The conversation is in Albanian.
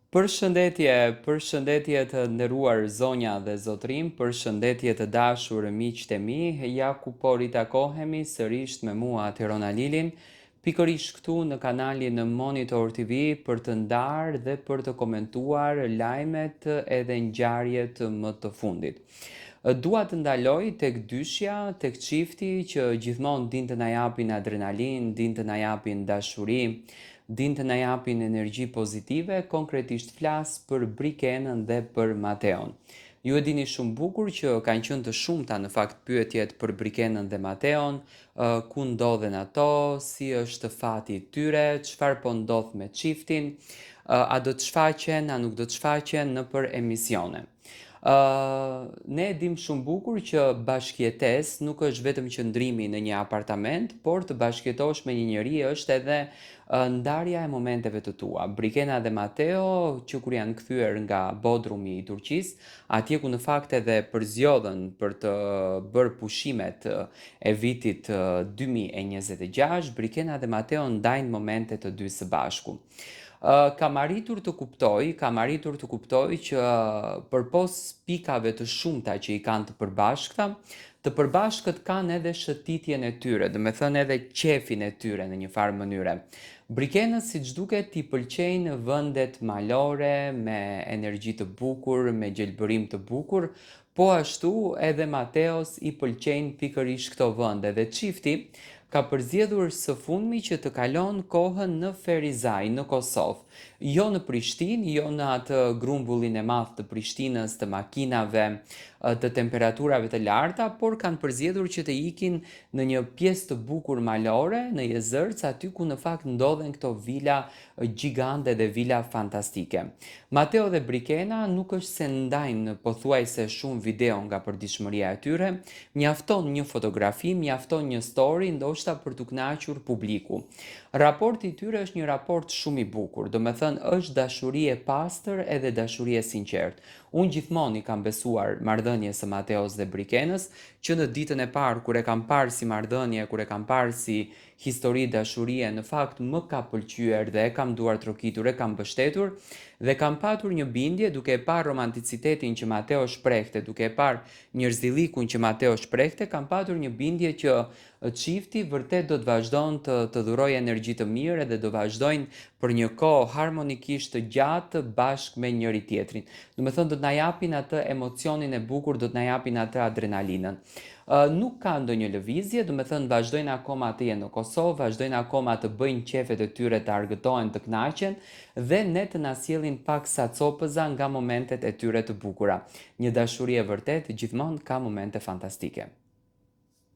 Përshëndetje të nderuar zonja dhe zotrim, përshëndetje të dashur miqtë e mi, ja ku po ritakohemi sërish me mua Tirona Lilin, pikërisht këtu në kanalin në Monitor TV për të ndarë dhe për të komentuar lajmet edhe ngjarjet më të fundit. Dua të ndaloj tek dyshja, tek çifti që gjithmonë din të na japin adrenalin, din të na japin dashuri, din të na japin energji pozitive, konkretisht flas për Brikenën dhe për Mateon. Ju e dini shumë bukur që kanë qenë të shumta në fakt pyetjet për Brikenën dhe Mateon, ku ndodhen ato, si është fati i tyre, çfarë po ndodh me çiftin, a do të shfaqen, a nuk do të shfaqen nëpër emisione. Ne dim shumë bukur që bashkëjetesë nuk është vetëm qëndrimi në një apartament, por të bashkëjetosh me një njeri është edhe ndarja e momenteve të tua. Brikena dhe Mateo, që kur janë kthyer nga Bodrumi i Turqisë, atje ku në fakt edhe përzjodhen për të bërë pushimet e vitit 2026, Brikena dhe Mateo ndajnë momente të dy së bashku. Kam arritur të kuptoj që përpos pikave të shumta që i kanë të përbashkët kanë edhe shëtitjen e tyre, do me thënë edhe qefin e tyre në një farë mënyre. Brikenës siç duket i pëlqejnë vendet malore, me energji të bukur, me gjelbërim të bukur, po ashtu edhe Mateos i pëlqejnë pikërisht këto vende dhe çifti ka përzgjedhur së fundmi që të kalon kohën në Ferizaj, në Kosovë. Jo në Prishtinë, jo në atë grumbullin e madh të Prishtinës, të makinave, të temperaturave të larta, por kanë përzgjedhur që të ikin në një pjesë të bukur malore, në Jezërc, aty ku në fakt ndodhen këto vila gjigante dhe vila fantastike. Mateo dhe Brikena nuk është se ndajnë pothuajse shumë video nga përditshmëria e tyre, mjafton një fotografi, mjafton një story, ndoshta për t'u kënaqur publiku. Raporti i tyre është një raport shumë i bukur, do me thënë është dashuri e pastër edhe dashuri e sinqertë. Unë gjithmonë i kam besuar marrëdhënies së Mateos dhe Brikenës, që në ditën e parë kur e kam parë si marrëdhënie, kur e kam parë si histori dashurie, në fakt më ka pëlqyer dhe e kam duar trokitur, e kam mbështetur dhe kam patur një bindje duke e parë romanticitetin që Mateo shprehte, duke e parë njerëzillikun që Mateo shprehte, kam patur një bindje që çifti vërtet do të vazhdon të dhurojë energji të mirë dhe do vazhdojnë për një kohë harmonikisht të gjatë bashkë me njëri tjetrin. Do të thënë do të na japin atë emocionin e bukur, do të na japin atë adrenalinën. Nuk ka ndonjë lëvizje, do të thënë vazhdojnë akoma të jenë në Kosovë, vazhdojnë akoma të bëjnë qefet e tyre, të argëtohen, të kënaqen dhe ne të na sjellin paksa copëza nga momentet e tyre të bukura. Një dashuri e vërtet gjithmonë ka momente fantastike.